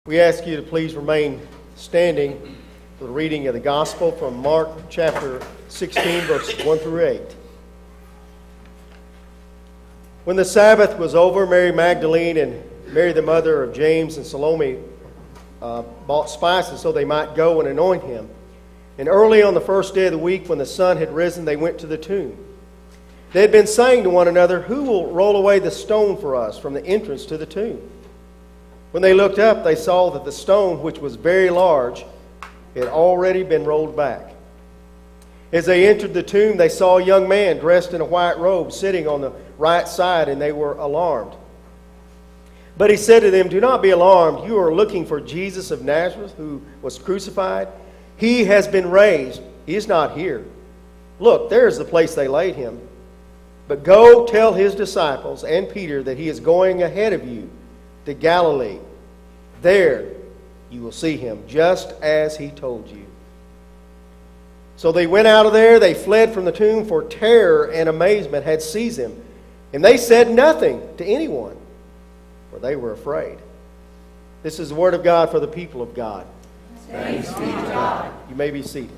We ask you to please remain standing for the reading of the Gospel from Mark chapter 16, verses 1 through 8. When the Sabbath was over, Mary Magdalene and Mary the mother of James and Salome bought spices so they might go and anoint him. And early on the first day of the week, when the sun had risen, they went to the tomb. They had been saying to one another, "Who will roll away the stone for us from the entrance to the tomb?" When they looked up, they saw that the stone, which was very large, had already been rolled back. As they entered the tomb, they saw a young man dressed in a white robe sitting on the right side, and they were alarmed. But he said to them, "Do not be alarmed. You are looking for Jesus of Nazareth, who was crucified. He has been raised. He is not here. Look, there is the place they laid him. But go tell his disciples and Peter that he is going ahead of you to Galilee. There you will see him, just as he told you." So they went out of there. They fled from the tomb, for terror and amazement had seized them. And they said nothing to anyone, for they were afraid. This is the word of God for the people of God. Thanks be to God. You may be seated.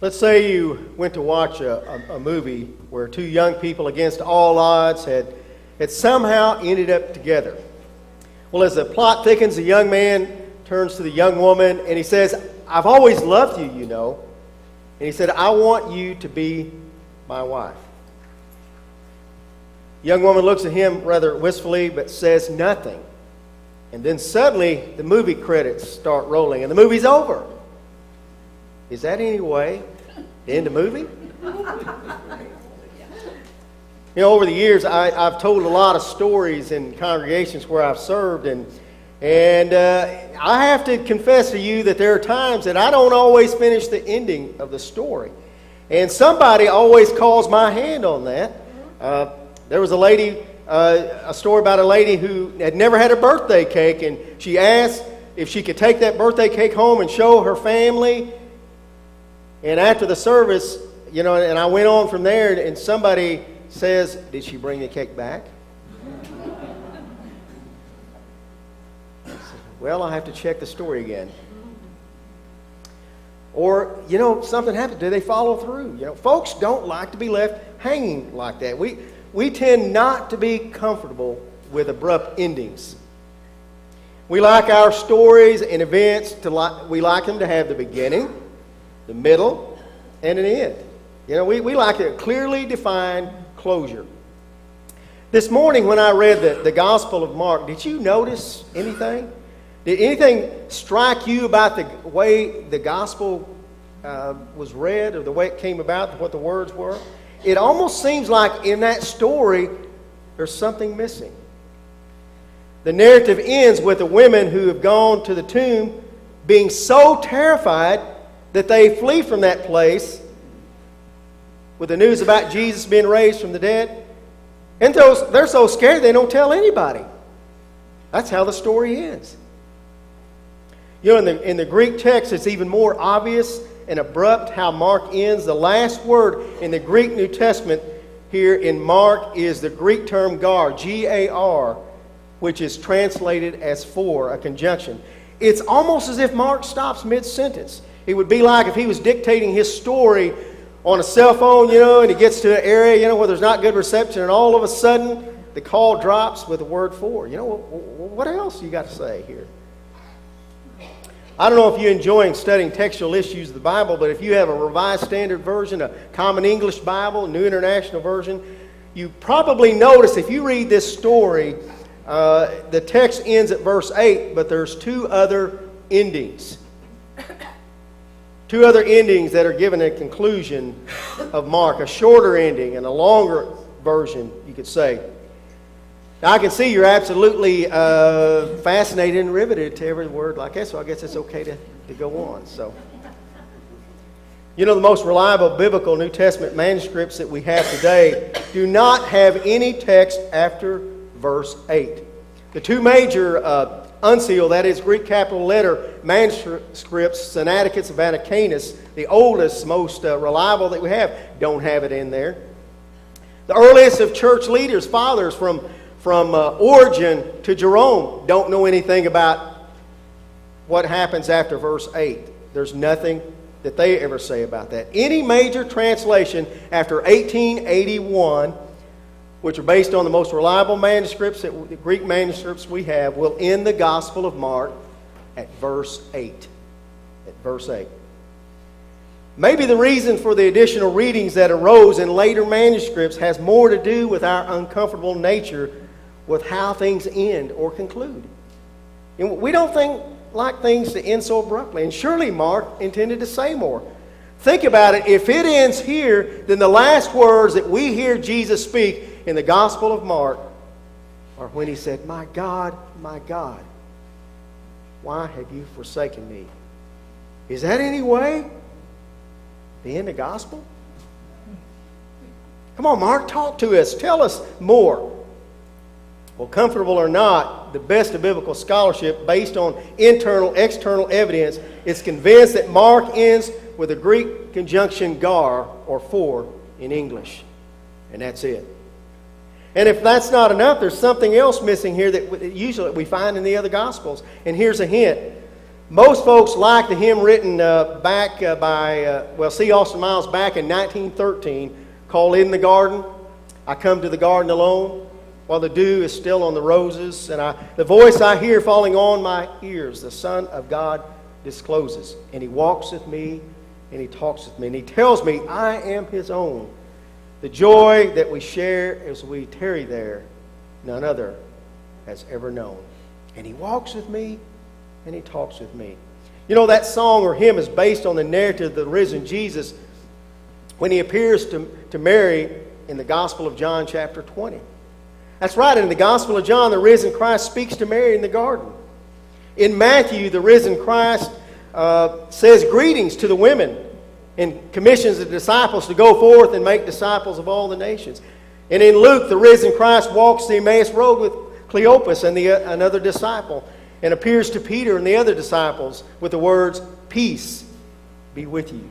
Let's say you went to watch a movie where two young people against all odds had somehow ended up together. Well, as the plot thickens, the young man turns to the young woman and he says, "I've always loved you, you know." And he said, "I want you to be my wife." The young woman looks at him rather wistfully but says nothing. And then suddenly the movie credits start rolling and the movie's over. Is that any way to end a movie? You know, over the years, I've told a lot of stories in congregations where I've served, and I have to confess to you that there are times that I don't always finish the ending of the story. And somebody always calls my hand on that. There was a story about a lady who had never had a birthday cake, and she asked if she could take that birthday cake home and show her family. And after the service, you know, and I went on from there, and somebody says, "Did she bring the cake back?" I said, "Well, I'll have to check the story again." Or, you know, something happened. Do they follow through? You know, folks don't like to be left hanging like that. We tend not to be comfortable with abrupt endings. We like our stories and events we like them to have the beginning, the middle, and an end. You know, we like a clearly defined closure. This morning when I read the Gospel of Mark, did you notice anything? Did anything strike you about the way the gospel was read, or the way it came about, what the words were? It almost seems like in that story there's something missing. The narrative ends with the women who have gone to the tomb being so terrified that they flee from that place with the news about Jesus being raised from the dead. And they're so scared they don't tell anybody. That's how the story ends. You know, in the Greek text, it's even more obvious and abrupt how Mark ends. The last word in the Greek New Testament here in Mark is the Greek term gar, G-A-R, which is translated as for, a conjunction. It's almost as if Mark stops mid-sentence. It would be like if he was dictating his story on a cell phone, and he gets to an area, where there's not good reception, and all of a sudden the call drops with the word for. What else you got to say here? I don't know if you're enjoying studying textual issues of the Bible, but if you have a Revised Standard Version, a Common English Bible, New International Version, you probably notice if you read this story, the text ends at verse 8, but there's two other endings. Two other endings that are given a conclusion of Mark, a shorter ending and a longer version, you could say. Now, I can see you're absolutely fascinated and riveted to every word like that, so I guess it's okay to go on. So, the most reliable biblical New Testament manuscripts that we have today do not have any text after verse 8. The two major unsealed, that is Greek capital letter manuscripts, Sinaiticus and Vaticanus, the oldest, most reliable that we have, don't have it in there. The earliest of church leaders, fathers from Origen to Jerome, don't know anything about what happens after verse 8. There's nothing that they ever say about that. Any major translation after 1881, which are based on the most reliable manuscripts, the Greek manuscripts we have, will end the Gospel of Mark at verse 8. At verse 8. Maybe the reason for the additional readings that arose in later manuscripts has more to do with our uncomfortable nature with how things end or conclude. And we don't like things to end so abruptly. And surely Mark intended to say more. Think about it. If it ends here, then the last words that we hear Jesus speak in the Gospel of Mark are when he said, my God, why have you forsaken me? Is that any way to end the Gospel? Come on, Mark, talk to us. Tell us more. Well, comfortable or not, the best of biblical scholarship, based on internal, external evidence, is convinced that Mark ends with a Greek conjunction gar, or for, in English. And that's it. And if that's not enough, there's something else missing here that usually we find in the other Gospels. And here's a hint. Most folks like the hymn written back by C. Austin Miles back in 1913, called In the Garden. I come to the garden alone, while the dew is still on the roses, and the voice I hear falling on my ears, the Son of God discloses. And he walks with me, and he talks with me, and he tells me I am his own. The joy that we share as we tarry there, none other has ever known. And he walks with me, and he talks with me. That song or hymn is based on the narrative of the risen Jesus when he appears to Mary in the Gospel of John chapter 20. That's right, in the Gospel of John, the risen Christ speaks to Mary in the garden. In Matthew, the risen Christ says greetings to the women and commissions the disciples to go forth and make disciples of all the nations. And in Luke, the risen Christ walks the Emmaus Road with Cleopas and another disciple, and appears to Peter and the other disciples with the words, peace be with you.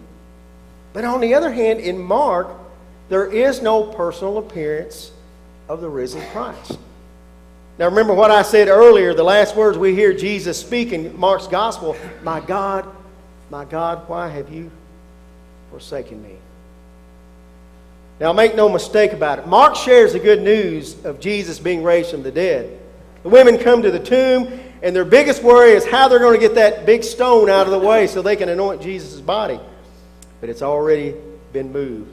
But on the other hand, in Mark, there is no personal appearance of the risen Christ. Now remember what I said earlier, the last words we hear Jesus speak in Mark's Gospel, my God, why have you forsaken me? Now make no mistake about it. Mark shares the good news of Jesus being raised from the dead. The women come to the tomb, and their biggest worry is how they're going to get that big stone out of the way so they can anoint Jesus' body. But it's already been moved.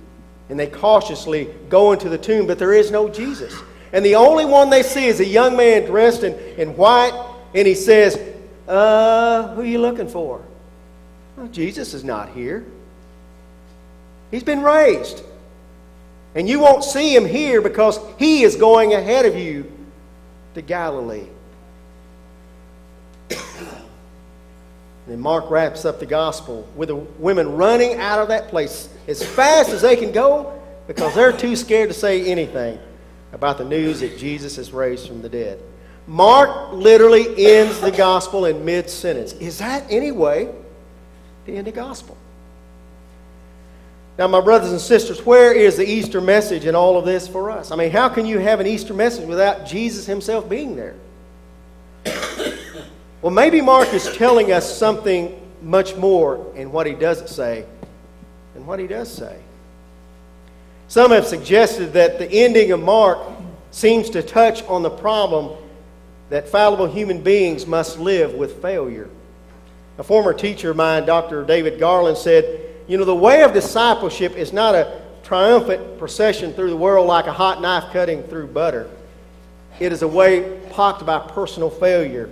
And they cautiously go into the tomb, but there is no Jesus. And the only one they see is a young man dressed in white, and he says, Who are you looking for? Well, Jesus is not here. He's been raised. And you won't see him here because he is going ahead of you to Galilee. And Mark wraps up the gospel with the women running out of that place as fast as they can go because they're too scared to say anything about the news that Jesus is raised from the dead. Mark literally ends the gospel in mid-sentence. Is that any way to end the gospel? Now, my brothers and sisters, where is the Easter message in all of this for us? I mean, how can you have an Easter message without Jesus himself being there? Well, maybe Mark is telling us something much more in what he doesn't say than what he does say. Some have suggested that the ending of Mark seems to touch on the problem that fallible human beings must live with failure. A former teacher of mine, Dr. David Garland, said, the way of discipleship is not a triumphant procession through the world like a hot knife cutting through butter. It is a way pocked by personal failure.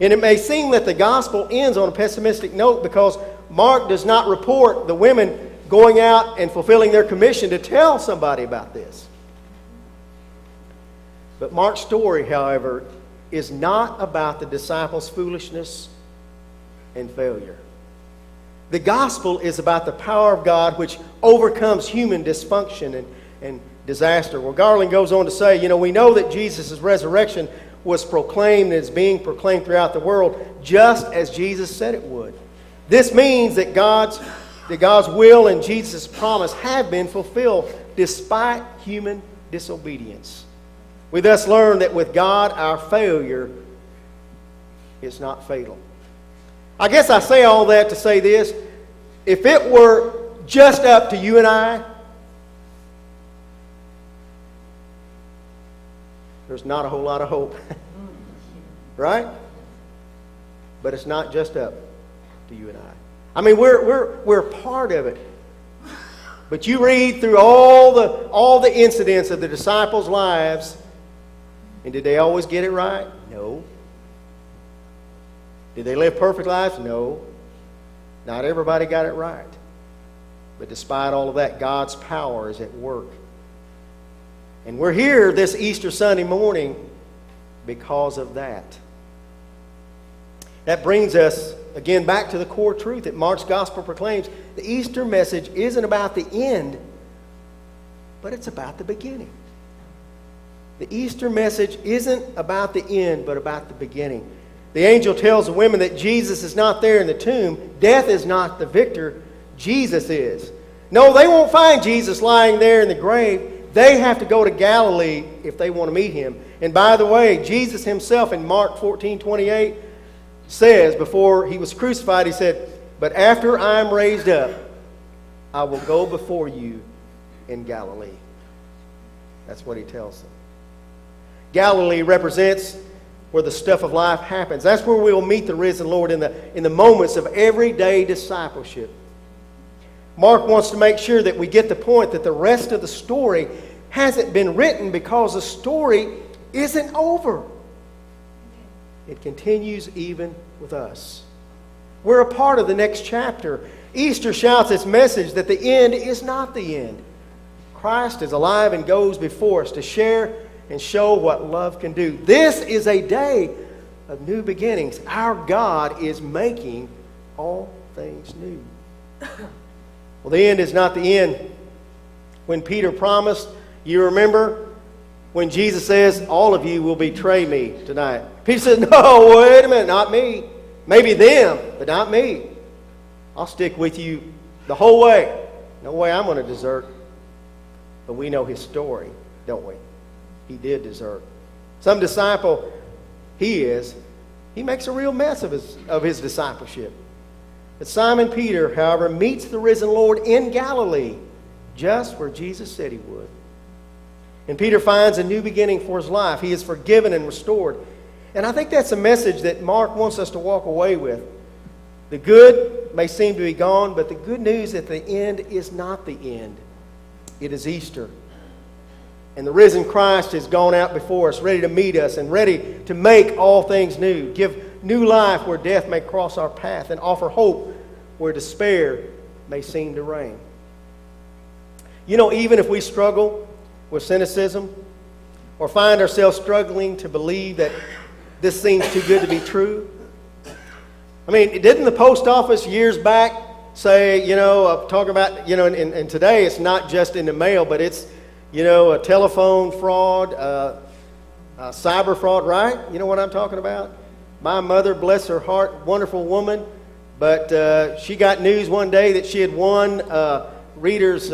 And it may seem that the gospel ends on a pessimistic note because Mark does not report the women going out and fulfilling their commission to tell somebody about this. But Mark's story, however, is not about the disciples' foolishness and failure. The gospel is about the power of God which overcomes human dysfunction and disaster. Well, Garland goes on to say, we know that Jesus' resurrection was proclaimed and is being proclaimed throughout the world just as Jesus said it would. This means that God's will and Jesus' promise have been fulfilled despite human disobedience. We thus learn that with God, our failure is not fatal. I guess I say all that to say this. If it were just up to you and I, there's not a whole lot of hope. Right? But it's not just up to you and I. I mean, we're part of it. But you read through all the incidents of the disciples' lives, and did they always get it right? No. Did they live perfect lives? No. Not everybody got it right. But despite all of that, God's power is at work. And we're here this Easter Sunday morning because of that. That brings us, again, back to the core truth that Mark's gospel proclaims. The Easter message isn't about the end, but it's about the beginning. The Easter message isn't about the end, but about the beginning. The angel tells the women that Jesus is not there in the tomb. Death is not the victor. Jesus is. No, they won't find Jesus lying there in the grave. They have to go to Galilee if they want to meet him. And by the way, Jesus himself in Mark 14:28 says, before he was crucified, he said, "But after I am raised up, I will go before you in Galilee." That's what he tells them. Galilee represents where the stuff of life happens. That's where we will meet the risen Lord in the moments of everyday discipleship. Mark wants to make sure that we get the point that the rest of the story hasn't been written because the story isn't over. It continues even with us. We're a part of the next chapter. Easter shouts its message that the end is not the end. Christ is alive and goes before us to share and show what love can do. This is a day of new beginnings. Our God is making all things new. Well, the end is not the end. When Peter promised, you remember when Jesus says, "All of you will betray me tonight." Peter says, "No, wait a minute, not me. Maybe them, but not me. I'll stick with you the whole way. No way I'm going to desert." But we know his story, don't we? He did desert. Some disciple he makes a real mess of his discipleship. But Simon Peter, however, meets the risen Lord in Galilee, just where Jesus said he would. And Peter finds a new beginning for his life. He is forgiven and restored. And I think that's a message that Mark wants us to walk away with. The good may seem to be gone, but the good news at the end is not the end. It is Easter. And the risen Christ has gone out before us, ready to meet us and ready to make all things new. Give new life where death may cross our path, and offer hope where despair may seem to reign. You know, even if we struggle with cynicism or find ourselves struggling to believe that this seems too good to be true, I mean, didn't the post office years back say, talk about, and today it's not just in the mail, but it's, a telephone fraud, cyber fraud, right? You know what I'm talking about? My mother, bless her heart, wonderful woman, but she got news one day that she had won Reader's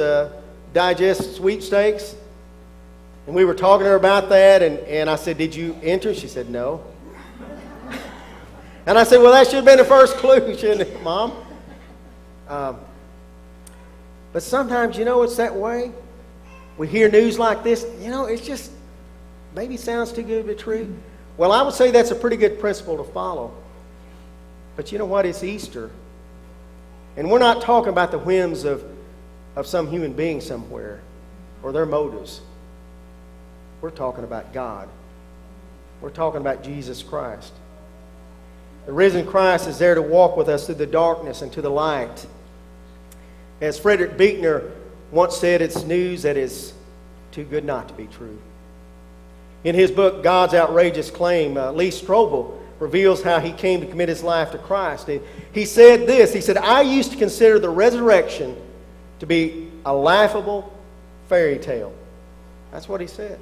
Digest sweepstakes. And we were talking to her about that, and I said, did you enter? She said, no. And I said, well, that should have been the first clue, shouldn't it, Mom? But sometimes, it's that way. We hear news like this, it's just maybe sounds too good to be true. Well, I would say that's a pretty good principle to follow. But you know what? It's Easter. And we're not talking about the whims of some human being somewhere or their motives. We're talking about God. We're talking about Jesus Christ. The risen Christ is there to walk with us through the darkness and to the light. As Frederick Buechner once said, it's news that is too good not to be true. In his book, God's Outrageous Claim, Lee Strobel reveals how he came to commit his life to Christ. He said this, he said, I used to consider the resurrection to be a laughable fairy tale. That's what he said.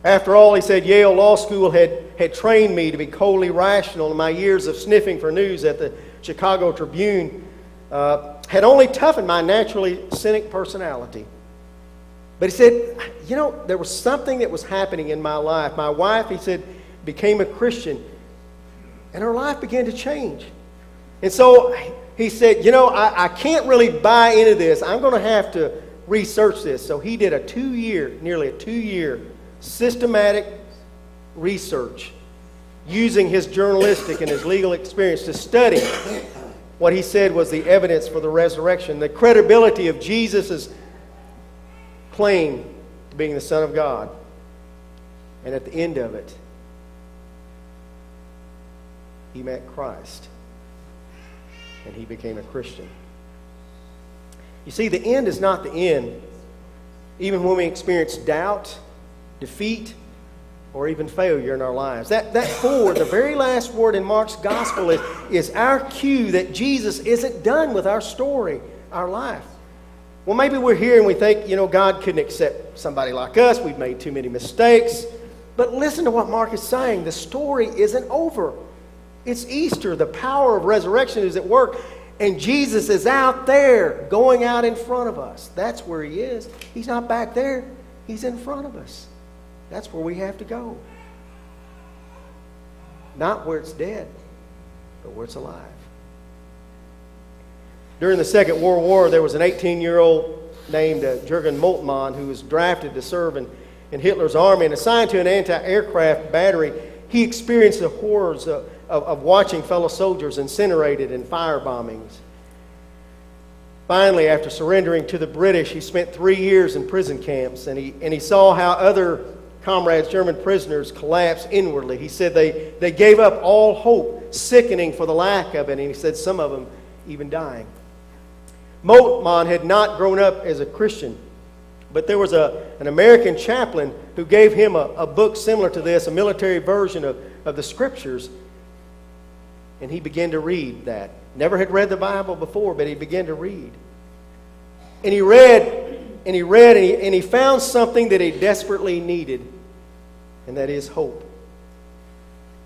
After all, he said, Yale Law School had trained me to be coldly rational, and my years of sniffing for news at the Chicago Tribune had only toughened my naturally cynic personality. But he said, there was something that was happening in my life. My wife, he said, became a Christian, and her life began to change. And so he said, I can't really buy into this. I'm going to have to research this. So he did nearly a two-year systematic research using his journalistic and his legal experience to study what he said was the evidence for the resurrection, the credibility of Jesus' claim to being the Son of God. And at the end of it, he met Christ, and he became a Christian. You see, the end is not the end, even when we experience doubt, defeat, or even failure in our lives. That forward, the very last word in Mark's gospel is our cue that Jesus isn't done with our story, our life. Well, maybe we're here and we think, God couldn't accept somebody like us. We've made too many mistakes. But listen to what Mark is saying. The story isn't over. It's Easter. The power of resurrection is at work. And Jesus is out there, going out in front of us. That's where he is. He's not back there. He's in front of us. That's where we have to go. Not where it's dead, but where it's alive. During the Second World War, there was an 18-year-old named Jürgen Moltmann who was drafted to serve in Hitler's army and assigned to an anti-aircraft battery. He experienced the horrors of watching fellow soldiers incinerated in fire bombings. Finally, after surrendering to the British, he spent 3 years in prison camps, and he saw how other comrades, German prisoners, collapsed inwardly. He said they gave up all hope, sickening for the lack of it, and he said some of them even dying. Moltmann had not grown up as a Christian, but there was an American chaplain who gave him a book similar to this, a military version of the Scriptures, and he began to read that. Never had read the Bible before, but he began to read. And he read, and he found something that he desperately needed, and that is hope.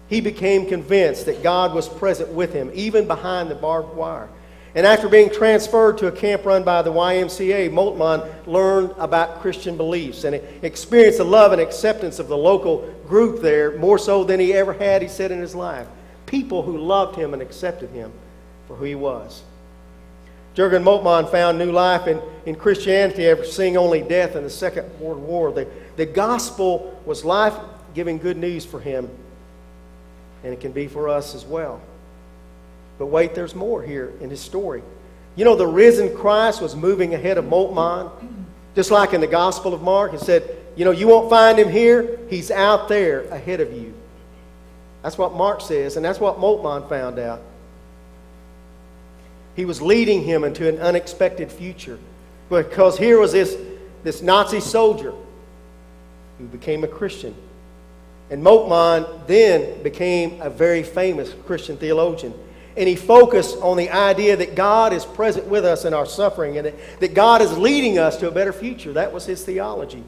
He became convinced that God was present with him, even behind the barbed wire. And after being transferred to a camp run by the YMCA, Moltmann learned about Christian beliefs and experienced the love and acceptance of the local group there, more so than he ever had, he said, in his life. People who loved him and accepted him for who he was. Jürgen Moltmann found new life in Christianity after seeing only death in the Second World War. The gospel was life-giving good news for him, and it can be for us as well. But wait, there's more here in his story. The risen Christ was moving ahead of Moltmann, just like in the Gospel of Mark. He said, you won't find him here. He's out there ahead of you. That's what Mark says, and that's what Moltmann found out. He was leading him into an unexpected future. Because here was this Nazi soldier who became a Christian. And Moltmann then became a very famous Christian theologian. And he focused on the idea that God is present with us in our suffering and that God is leading us to a better future. That was his theology.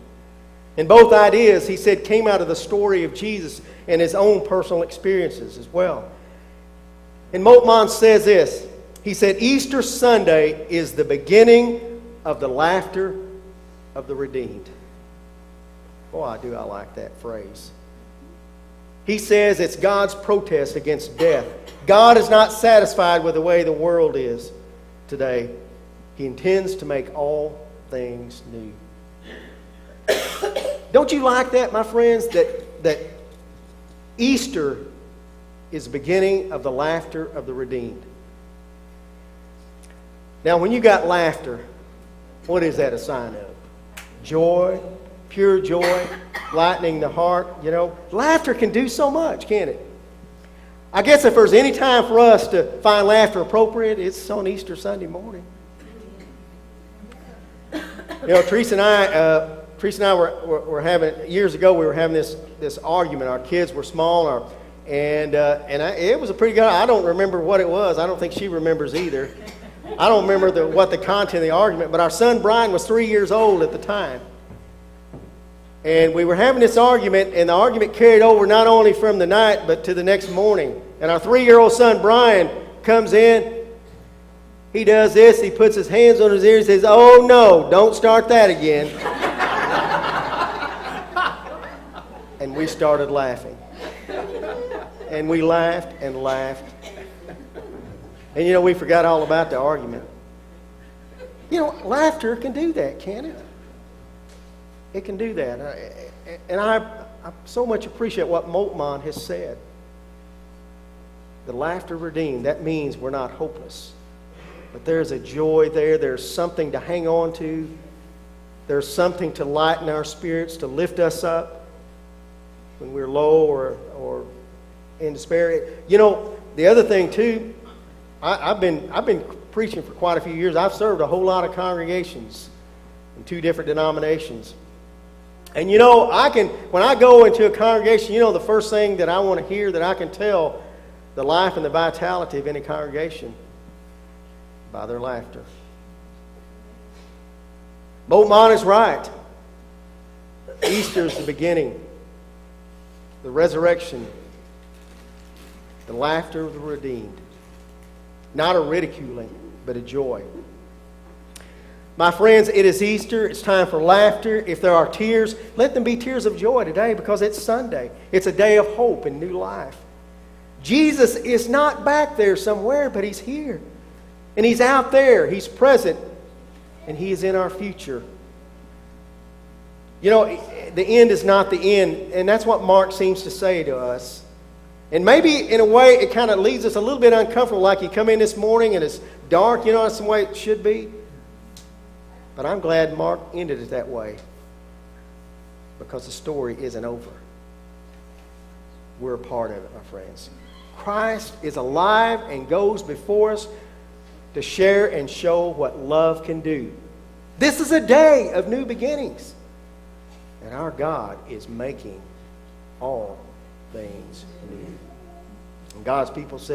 And both ideas, he said, came out of the story of Jesus and his own personal experiences as well. And Moltmann says this. He said, Easter Sunday is the beginning of the laughter of the redeemed. Boy, do I like that phrase. He says it's God's protest against death. God is not satisfied with the way the world is today. He intends to make all things new. Don't you like that, my friends, that Easter is the beginning of the laughter of the redeemed? Now, when you got laughter, what is that a sign of? Joy, pure joy, lightening the heart, you know. Laughter can do so much, can't it? I guess if there's any time for us to find laughter appropriate, it's on Easter Sunday morning. You know, Teresa and I were having, years ago, we were having this argument. Our kids were small, it was a pretty good, I don't remember what it was. I don't think she remembers either. I don't remember what the content of the argument, but our son Brian was 3 years old at the time. And we were having this argument, and the argument carried over not only from the night, but to the next morning. And our 3-year-old son Brian comes in. He does this. He puts his hands on his ears and says, "Oh no, don't start that again." And we started laughing. And we laughed and laughed. And you know, we forgot all about the argument. You know, laughter can do that, can't it? It can do that. And I so much appreciate what Moltmann has said. The laughter redeemed, that means we're not hopeless. But there's a joy there. There's something to hang on to. There's something to lighten our spirits, to lift us up when we're low or in despair. You know, the other thing too, I've been preaching for quite a few years. I've served a whole lot of congregations in 2 different denominations. And you know, when I go into a congregation, you know, the first thing that I want to hear, that I can tell the life and the vitality of any congregation, by their laughter. Moltmann is right. Easter is the beginning, the resurrection, the laughter of the redeemed. Not a ridiculing, but a joy. My friends, it is Easter. It's time for laughter. If there are tears, let them be tears of joy today, because it's Sunday. It's a day of hope and new life. Jesus is not back there somewhere, but He's here. And He's out there. He's present. And He is in our future. You know, the end is not the end. And that's what Mark seems to say to us. And maybe in a way it kind of leaves us a little bit uncomfortable, like you come in this morning and it's dark, you know, that's the way it should be. But I'm glad Mark ended it that way, because the story isn't over. We're a part of it, my friends. Christ is alive and goes before us to share and show what love can do. This is a day of new beginnings. And our God is making all things new. And God's people say,